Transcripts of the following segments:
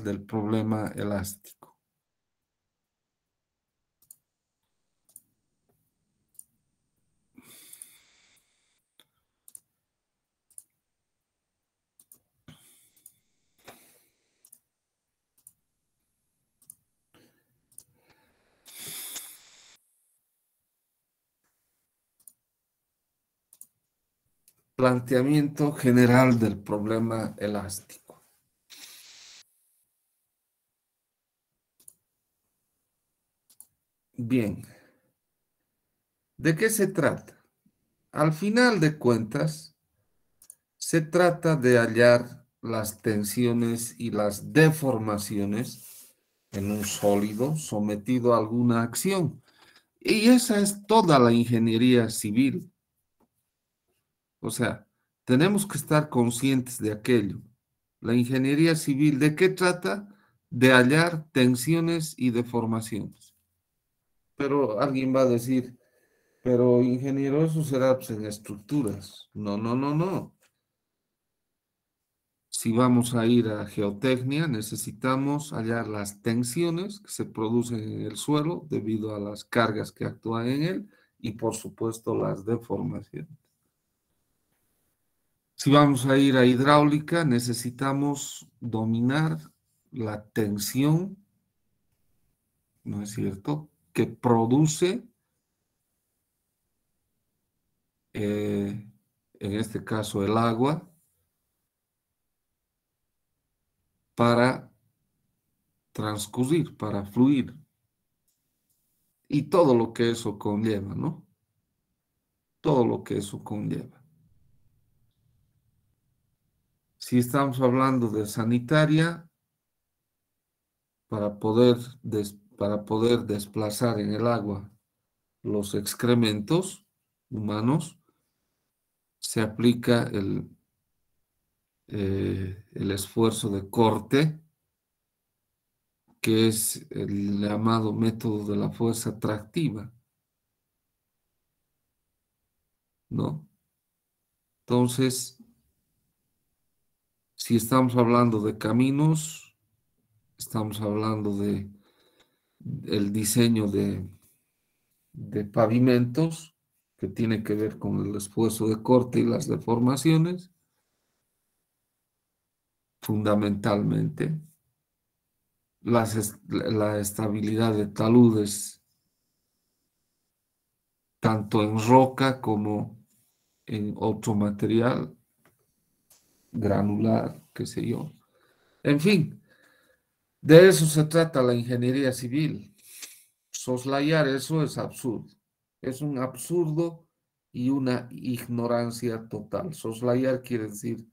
del problema elástico. Planteamiento general del problema elástico. Bien, ¿de qué se trata? Al final de cuentas, se trata de hallar las tensiones y las deformaciones en un sólido sometido a alguna acción. Y esa es toda la ingeniería civil. O sea, tenemos que estar conscientes de aquello. La ingeniería civil, ¿de qué trata? De hallar tensiones y deformaciones. Pero alguien va a decir, pero ingeniero, eso será pues, en estructuras. No, no, no, no. Si vamos a ir a geotecnia, necesitamos hallar las tensiones que se producen en el suelo debido a las cargas que actúan en él y, por supuesto, las deformaciones. Si vamos a ir a hidráulica, necesitamos dominar la tensión, ¿no es cierto?, que produce, en este caso, el agua para transcurrir, para fluir. Y todo lo que eso conlleva, ¿no? Todo lo que eso conlleva. Si estamos hablando de sanitaria, para poder desplazar en el agua los excrementos humanos, se aplica el esfuerzo de corte, que es el llamado método de la fuerza atractiva, ¿no? Entonces, si estamos hablando de caminos, estamos hablando de el diseño de pavimentos, que tiene que ver con el esfuerzo de corte y las deformaciones, fundamentalmente. La estabilidad de taludes, tanto en roca como en otro material, granular, qué sé yo. En fin, de eso se trata la ingeniería civil. Soslayar eso es absurdo. Es un absurdo y una ignorancia total. Soslayar quiere decir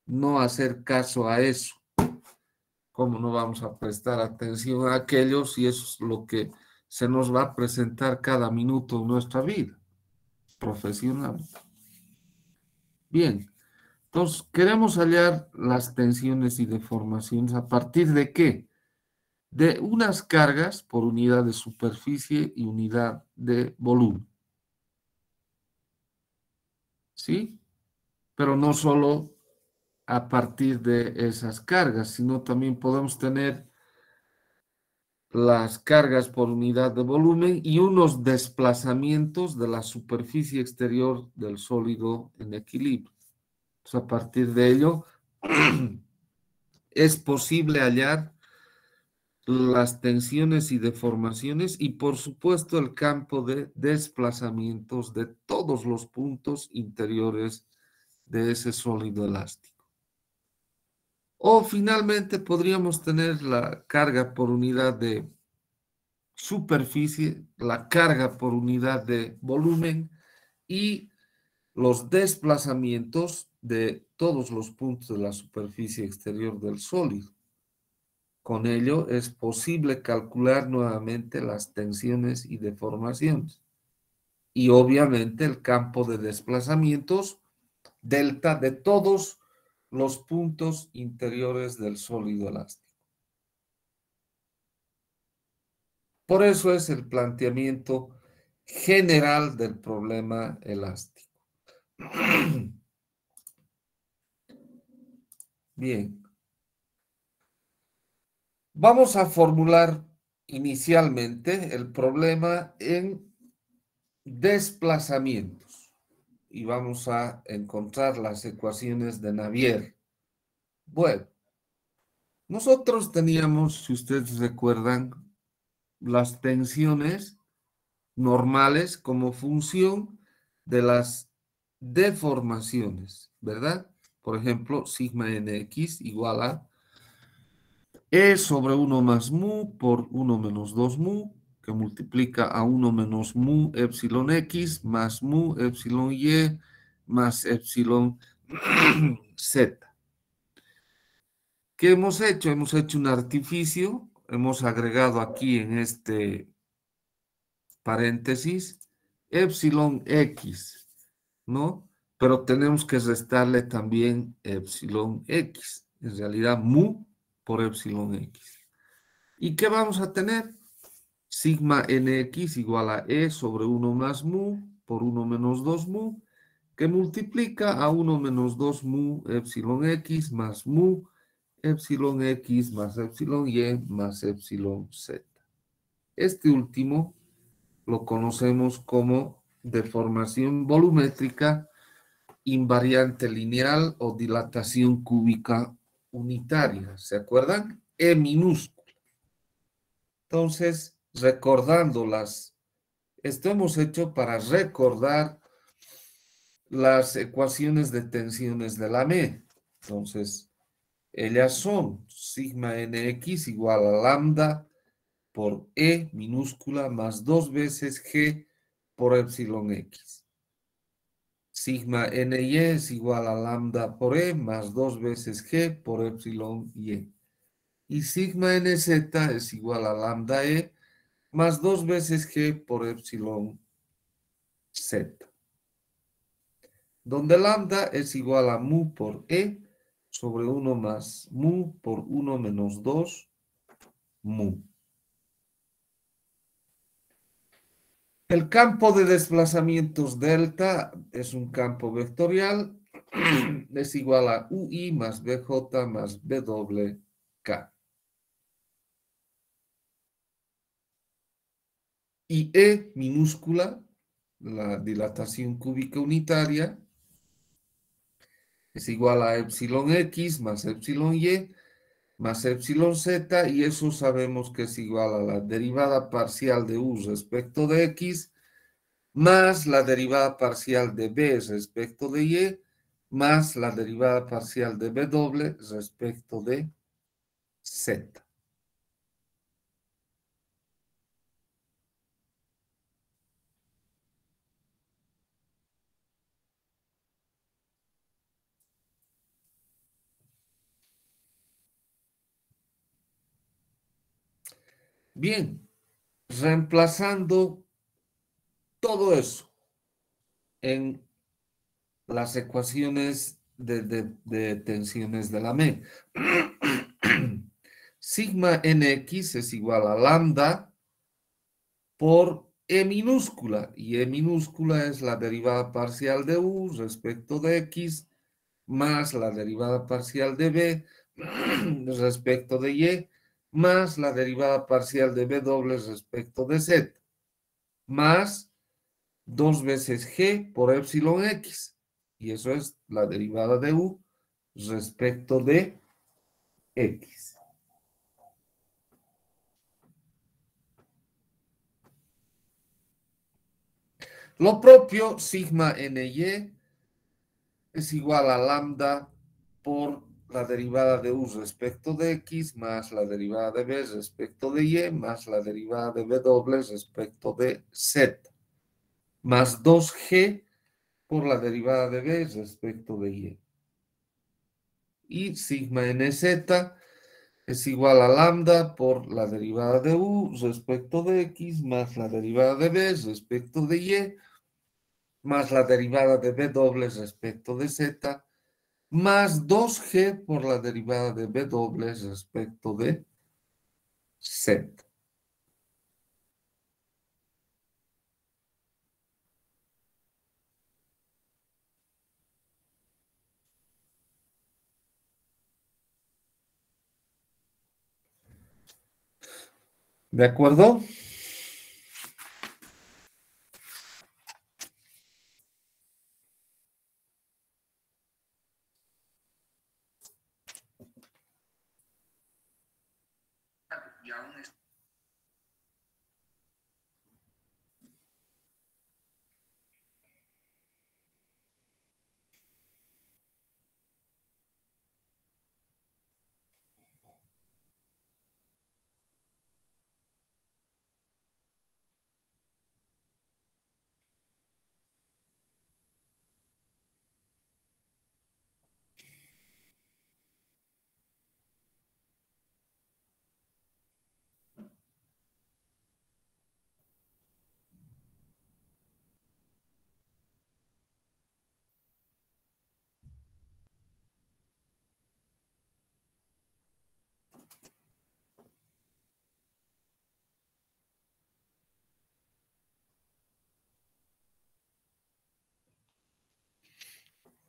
no hacer caso a eso. ¿Cómo no vamos a prestar atención a aquello si eso es lo que se nos va a presentar cada minuto en nuestra vida profesional? Bien, entonces queremos hallar las tensiones y deformaciones a partir de qué? De unas cargas por unidad de superficie y unidad de volumen. ¿Sí? Pero no solo a partir de esas cargas, sino también podemos tener las cargas por unidad de volumen y unos desplazamientos de la superficie exterior del sólido en equilibrio. Entonces, a partir de ello, es posible hallar las tensiones y deformaciones y, por supuesto, el campo de desplazamientos de todos los puntos interiores de ese sólido elástico. O finalmente podríamos tener la carga por unidad de superficie, la carga por unidad de volumen y los desplazamientos de todos los puntos de la superficie exterior del sólido. Con ello es posible calcular nuevamente las tensiones y deformaciones. Y obviamente el campo de desplazamientos delta de todos los puntos interiores del sólido elástico. Por eso es el planteamiento general del problema elástico. Bien. Vamos a formular inicialmente el problema en desplazamientos y vamos a encontrar las ecuaciones de Navier. Bueno, nosotros teníamos, si ustedes recuerdan, las tensiones normales como función de las deformaciones, ¿verdad? Por ejemplo, sigma nx igual a E sobre 1 más mu por 1 menos 2 mu, que multiplica a 1 menos mu epsilon x más mu epsilon y más epsilon z. ¿Qué hemos hecho? Hemos hecho un artificio, hemos agregado aquí en este paréntesis epsilon x, ¿no? Pero tenemos que restarle también epsilon x, en realidad mu por epsilon x. ¿Y qué vamos a tener? Sigma nx igual a e sobre 1 más mu por 1 menos 2 mu, que multiplica a 1 menos 2 mu epsilon x más mu epsilon x más epsilon y más epsilon z. Este último lo conocemos como deformación volumétrica invariante lineal o dilatación cúbica unitaria. ¿Se acuerdan? E minúscula. Entonces, recordándolas, esto hemos hecho para recordar las ecuaciones de tensiones de la ME. Entonces, ellas son sigma nx igual a lambda por E minúscula más 2 veces G por epsilon x. Sigma ny es igual a lambda por E más 2 veces G por epsilon y. Y sigma nz es igual a lambda E más 2 veces G por epsilon z. Donde lambda es igual a mu por E sobre 1 más mu por 1 menos 2 mu. El campo de desplazamientos delta es un campo vectorial, es igual a UI más BJ más BWK. Y E minúscula, la dilatación cúbica unitaria, es igual a epsilon X más epsilon Y más epsilon Z, y eso sabemos que es igual a la derivada parcial de U respecto de X más la derivada parcial de B respecto de Y, más la derivada parcial de W respecto de Z. Bien, reemplazando todo eso en las ecuaciones de tensiones de la ME. Sigma nx es igual a lambda por E minúscula, y E minúscula es la derivada parcial de U respecto de X más la derivada parcial de B respecto de Y más la derivada parcial de W respecto de Z más 2 veces G por epsilon X, y eso es la derivada de U respecto de X. Lo propio, sigma ny es igual a lambda por la derivada de U respecto de X más la derivada de B respecto de Y más la derivada de W respecto de Z más 2G por la derivada de B respecto de Y. Y sigma nz es igual a lambda por la derivada de U respecto de X más la derivada de B respecto de Y más la derivada de W respecto de Z más 2G por la derivada de W respecto de Z. ¿De acuerdo?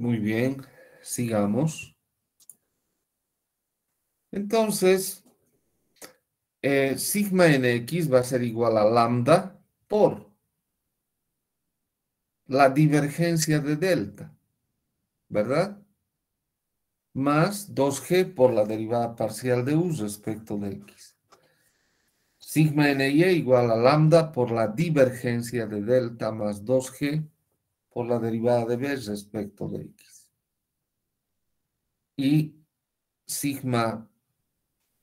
Muy bien, sigamos. Entonces, sigma nx va a ser igual a lambda por la divergencia de delta, ¿verdad? Más 2g por la derivada parcial de u respecto de x. Sigma ny igual a lambda por la divergencia de delta más 2g por la derivada de b respecto de x. Y sigma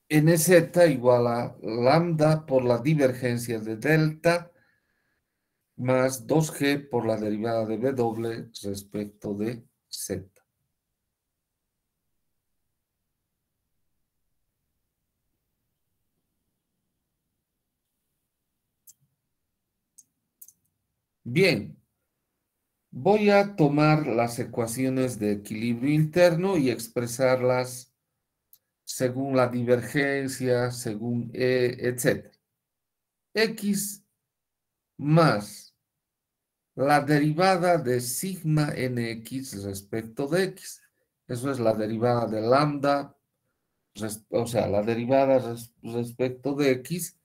nz igual a lambda por la divergencia de delta más 2g por la derivada de b doble respecto de z. Bien, voy a tomar las ecuaciones de equilibrio interno y expresarlas según la divergencia, según E, etc. X más la derivada de sigma nx respecto de x. Eso es la derivada de lambda, o sea, la derivada respecto de x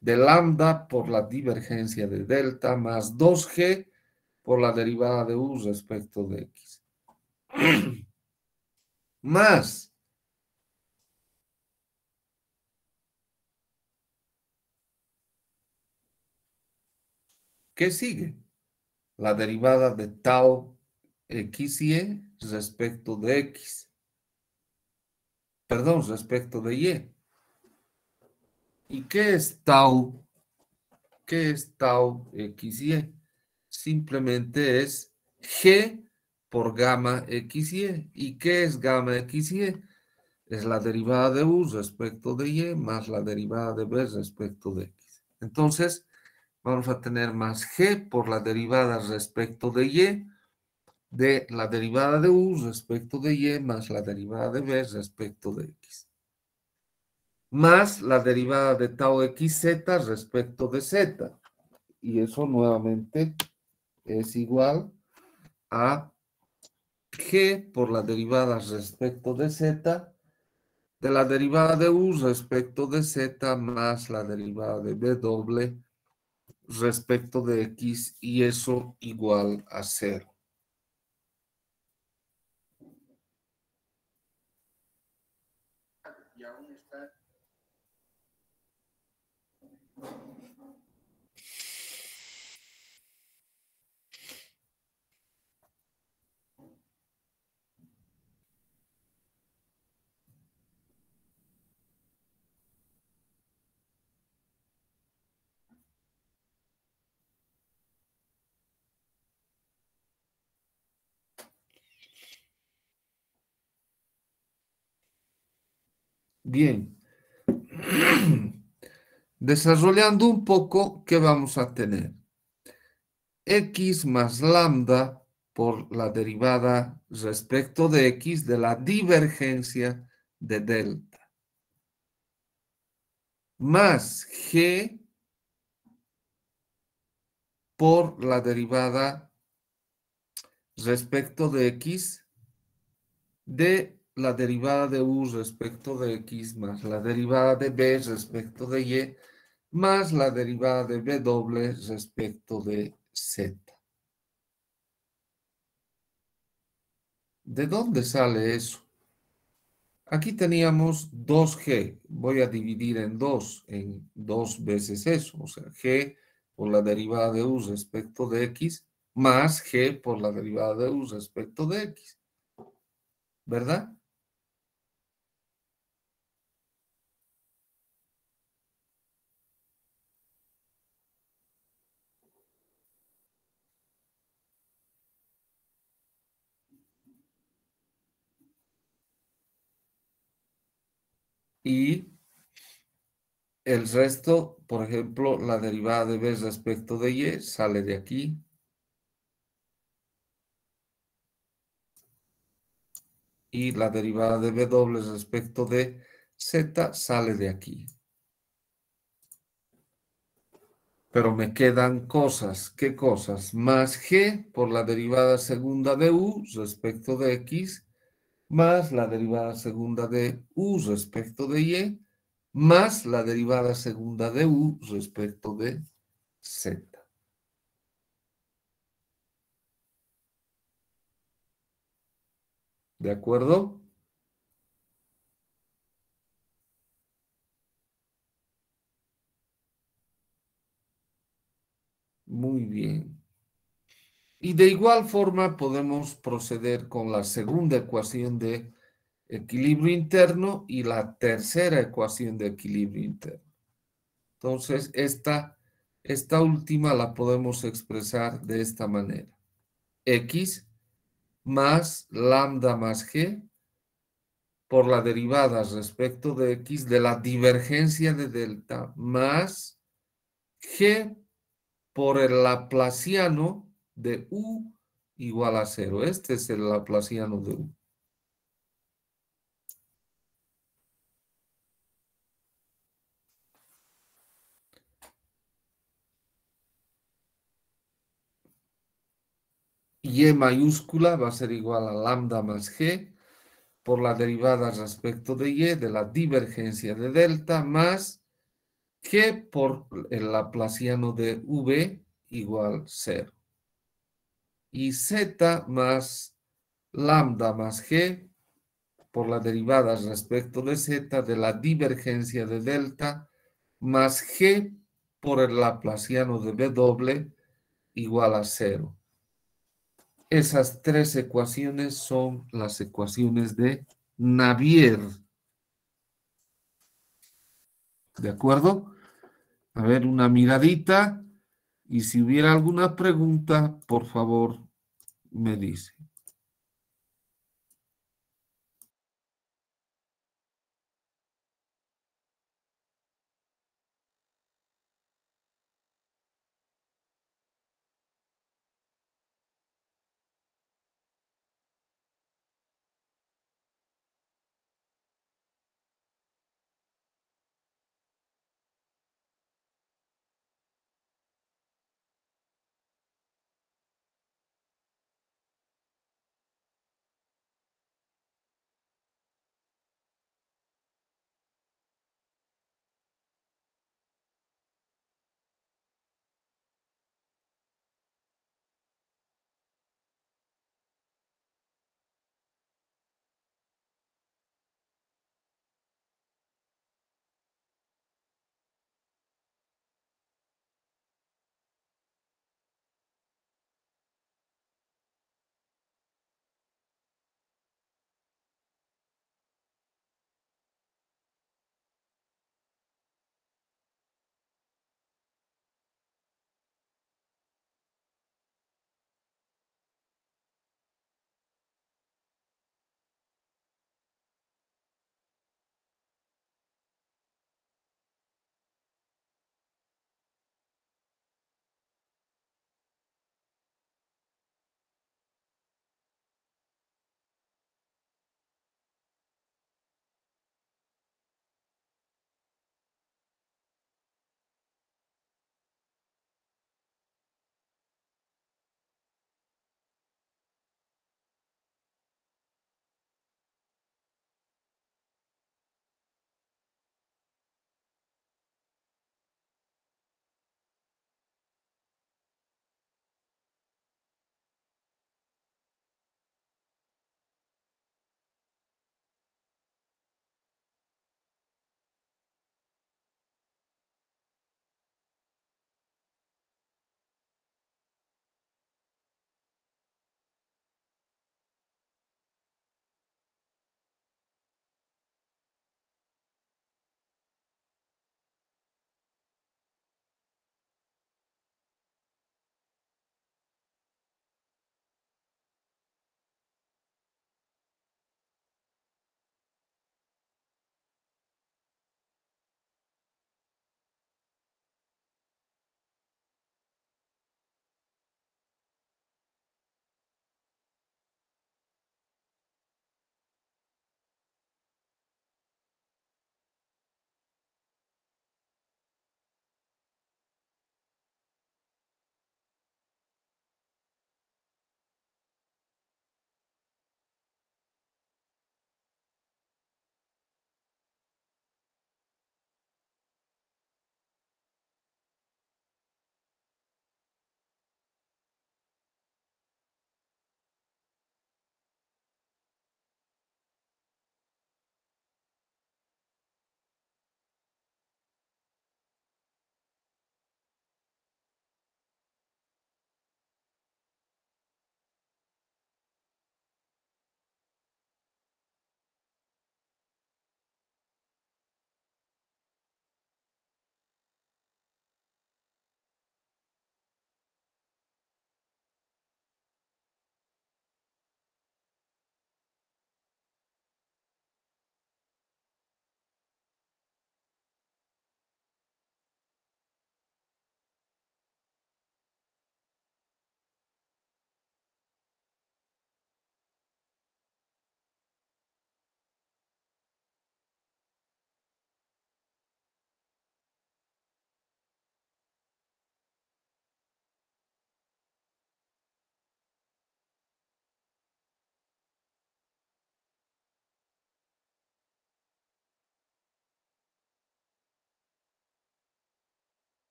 de lambda por la divergencia de delta más 2g por la derivada de u respecto de x. Más, ¿qué sigue? La derivada de tau x y respecto de x. Perdón, respecto de y. ¿Y qué es tau? ¿Qué es tau x y? Simplemente es g por gamma x y. ¿Y qué es gamma x y? Es la derivada de u respecto de y más la derivada de b respecto de x. Entonces, vamos a tener más g por la derivada respecto de y de la derivada de u respecto de y más la derivada de b respecto de x. Más la derivada de tau xz respecto de z. Y eso nuevamente es igual a g por la derivada respecto de z de la derivada de u respecto de z más la derivada de b doble respecto de x y eso igual a 0. Bien. Desarrollando un poco, ¿qué vamos a tener? X más lambda por la derivada respecto de x de la divergencia de delta. Más g por la derivada respecto de x de la derivada de u respecto de x más la derivada de b respecto de y más la derivada de W respecto de Z. ¿De dónde sale eso? Aquí teníamos 2G. Voy a dividir en 2 veces eso. O sea, G por la derivada de U respecto de X, más G por la derivada de U respecto de X. ¿Verdad? Y el resto, por ejemplo, la derivada de B respecto de Y sale de aquí. Y la derivada de W respecto de Z sale de aquí. Pero me quedan cosas. ¿Qué cosas? Más G por la derivada segunda de U respecto de X, más la derivada segunda de U respecto de Y, más la derivada segunda de U respecto de Z. ¿De acuerdo? Muy bien. Y de igual forma podemos proceder con la segunda ecuación de equilibrio interno y la tercera ecuación de equilibrio interno. Entonces, esta última la podemos expresar de esta manera. X más lambda más G por la derivada respecto de X de la divergencia de delta más G por el laplaciano de U igual a cero. Este es el laplaciano de U. Y mayúscula va a ser igual a lambda más G por la derivada respecto de Y de la divergencia de delta más G por el laplaciano de V igual cero. Y Z más lambda más G por la derivada respecto de Z de la divergencia de delta más G por el laplaciano de W igual a cero. Esas tres ecuaciones son las ecuaciones de Navier. ¿De acuerdo? A ver, una miradita. Y si hubiera alguna pregunta, por favor, me dice.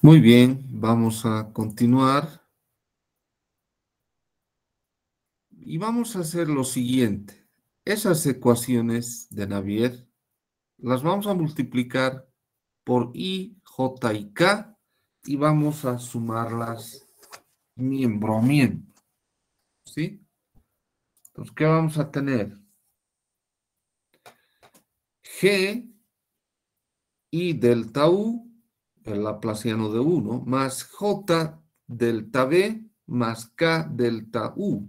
Muy bien, vamos a continuar y vamos a hacer lo siguiente. Esas ecuaciones de Navier las vamos a multiplicar por I, J y K y vamos a sumarlas miembro a miembro, ¿sí? Entonces, ¿qué vamos a tener? G I delta U, el laplaciano de 1, más J delta B más K delta U,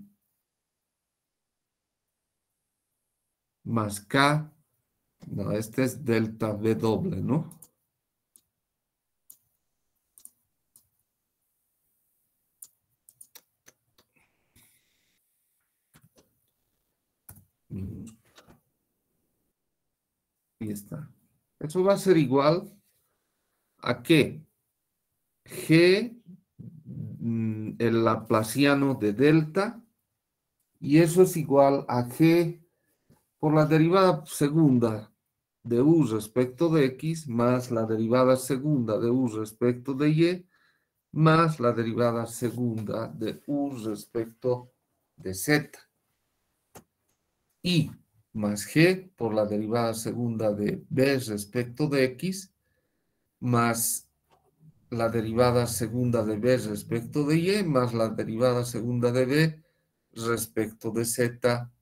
más K, no, este es delta B doble, ¿no? Ahí está. Eso va a ser igual a que G, el laplaciano de delta, y eso es igual a G por la derivada segunda de U respecto de X más la derivada segunda de U respecto de Y más la derivada segunda de U respecto de Z. Y más G por la derivada segunda de B respecto de X más la derivada segunda de B respecto de Y más la derivada segunda de B respecto de Z,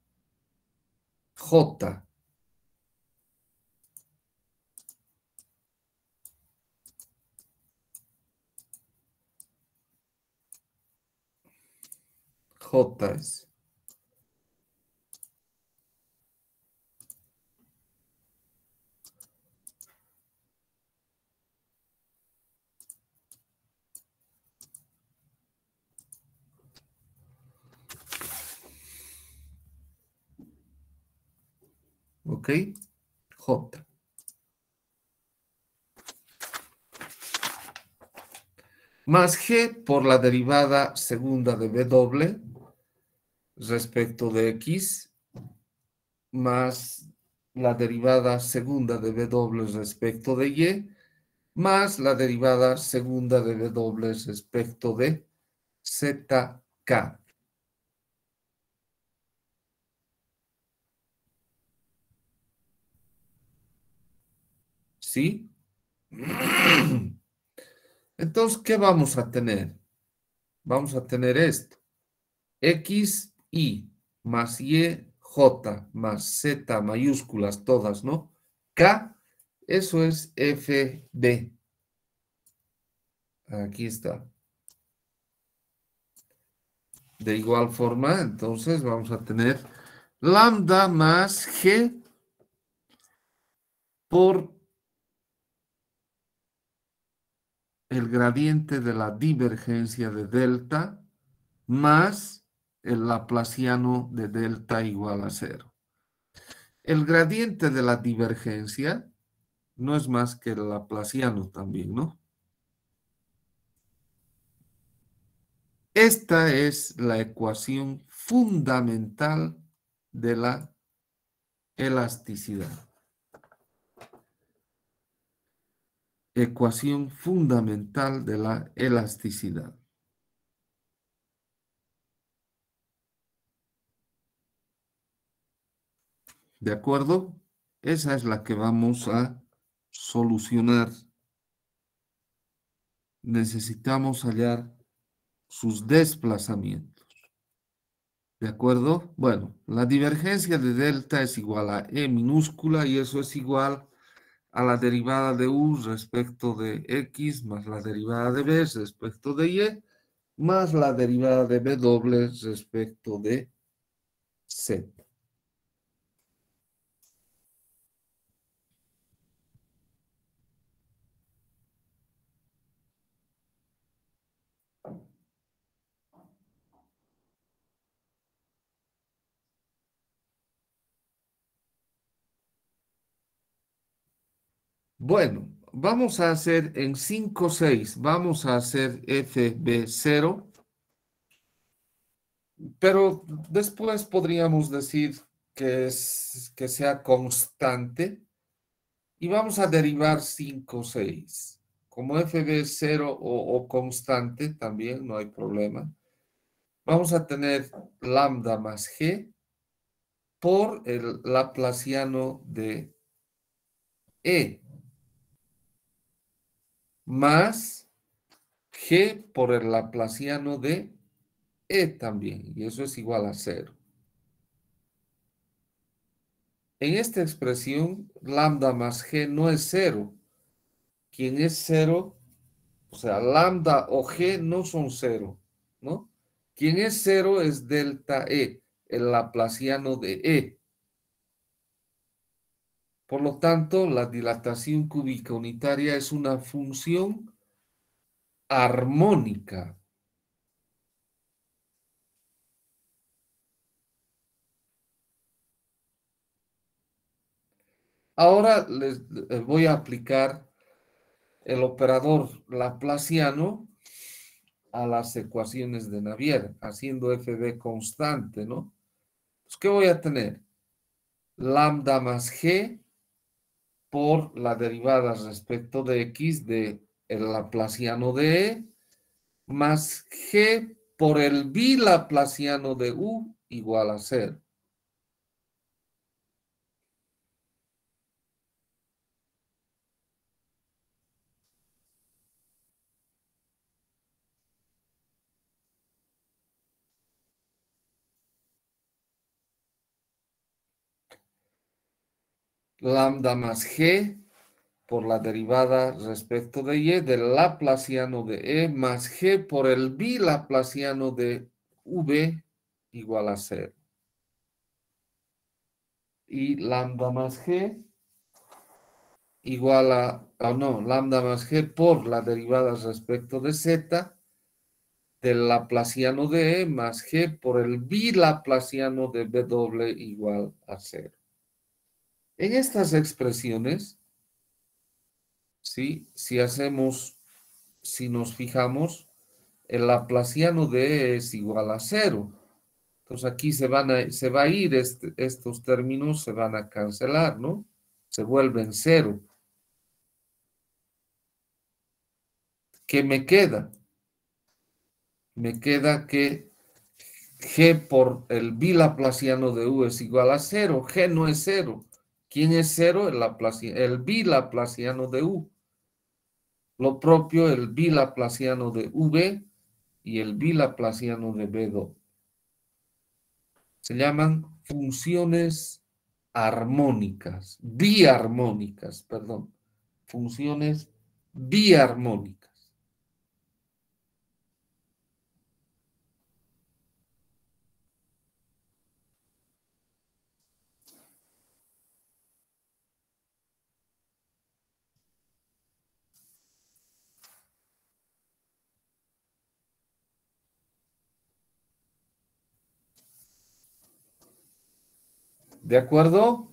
J. J es. ¿Ok? J. Más G por la derivada segunda de B doble respecto de X más la derivada segunda de B doble respecto de Y más la derivada segunda de B doble respecto de ZK. ¿Sí? Entonces, ¿qué vamos a tener? Vamos a tener esto. X, Y más Y, J más Z mayúsculas todas, ¿no? K, eso es FB. Aquí está. De igual forma, entonces vamos a tener lambda más G por el gradiente de la divergencia de delta más el laplaciano de delta igual a cero. El gradiente de la divergencia no es más que el laplaciano también, ¿no? Esta es la ecuación fundamental de la elasticidad. Ecuación fundamental de la elasticidad. ¿De acuerdo? Esa es la que vamos a solucionar. Necesitamos hallar sus desplazamientos. ¿De acuerdo? Bueno, la divergencia de delta es igual a E minúscula y eso es igual a la derivada de U respecto de X más la derivada de B respecto de Y más la derivada de B doble respecto de Z. Bueno, vamos a hacer en 5, 6, vamos a hacer FB0, pero después podríamos decir que sea constante y vamos a derivar 5, 6 como FB es cero o constante, también no hay problema. Vamos a tener lambda más G por el laplaciano de E, más G por el laplaciano de E también, y eso es igual a cero. En esta expresión, lambda más G no es cero. Quien es cero, o sea, lambda o G no son cero, ¿no? Quien es cero es delta E, el laplaciano de E. Por lo tanto, la dilatación cúbica unitaria es una función armónica. Ahora les voy a aplicar el operador laplaciano a las ecuaciones de Navier, haciendo FB constante, ¿no? Pues, ¿qué voy a tener? Lambda más G por la derivada respecto de X de el laplaciano de E, más G por el bilaplaciano de U igual a cero. Lambda más G por la derivada respecto de Y del laplaciano de E más G por el bilaplaciano de V igual a cero. Y lambda más G igual a, no, lambda más G por la derivada respecto de Z del laplaciano de E más G por el bilaplaciano de W igual a cero. En estas expresiones, ¿sí? Si nos fijamos, el laplaciano de E es igual a cero. Entonces aquí se va a ir, estos términos se van a cancelar, ¿no? Se vuelven cero. ¿Qué me queda? Me queda que G por el bilaplaciano de U es igual a cero. G no es cero. ¿Quién es cero? El bilaplaciano de U. Lo propio el bilaplaciano de V y el bilaplaciano de B2. Se llaman funciones armónicas, biarmónicas, perdón. Funciones biarmónicas. ¿De acuerdo?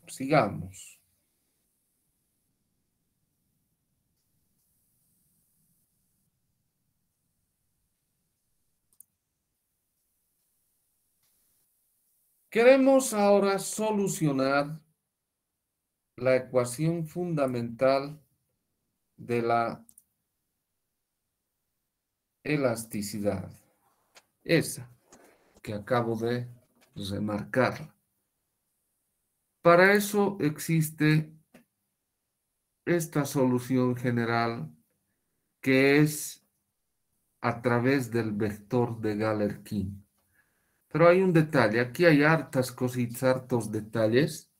Sigamos. Queremos ahora solucionar la ecuación fundamental de la elasticidad. Esa que acabo de remarcar. Para eso existe esta solución general que es a través del vector de Galerkin. Pero hay un detalle, aquí hay hartas cositas, hartos detalles.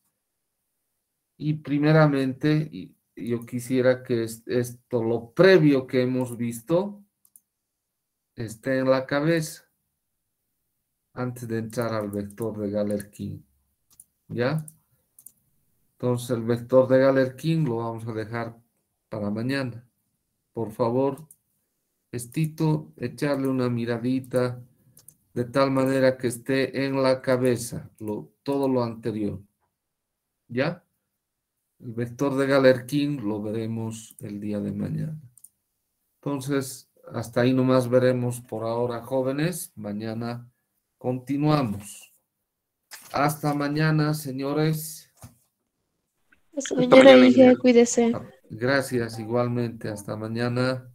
Y primeramente, yo quisiera que esto, lo previo que hemos visto, esté en la cabeza antes de entrar al vector de Galerkin. ¿Ya? Entonces el vector de Galerkin lo vamos a dejar para mañana. Por favor, Estito, echarle una miradita de tal manera que esté en la cabeza todo lo anterior. ¿Ya? El vector de Galerkin lo veremos el día de mañana. Entonces, hasta ahí nomás veremos por ahora, jóvenes. Mañana continuamos. Hasta mañana, señores. Hasta Hasta mañana, mañana, Inge, Miguel. cuídese. Gracias, igualmente. Hasta mañana.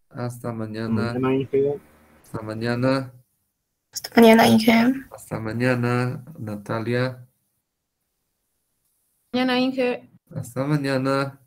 Hasta Hasta mañana. mañana, Inge. Hasta mañana. Hasta mañana, Inge. Hasta mañana, Natalia. Mañana, Inge. Hasta mañana.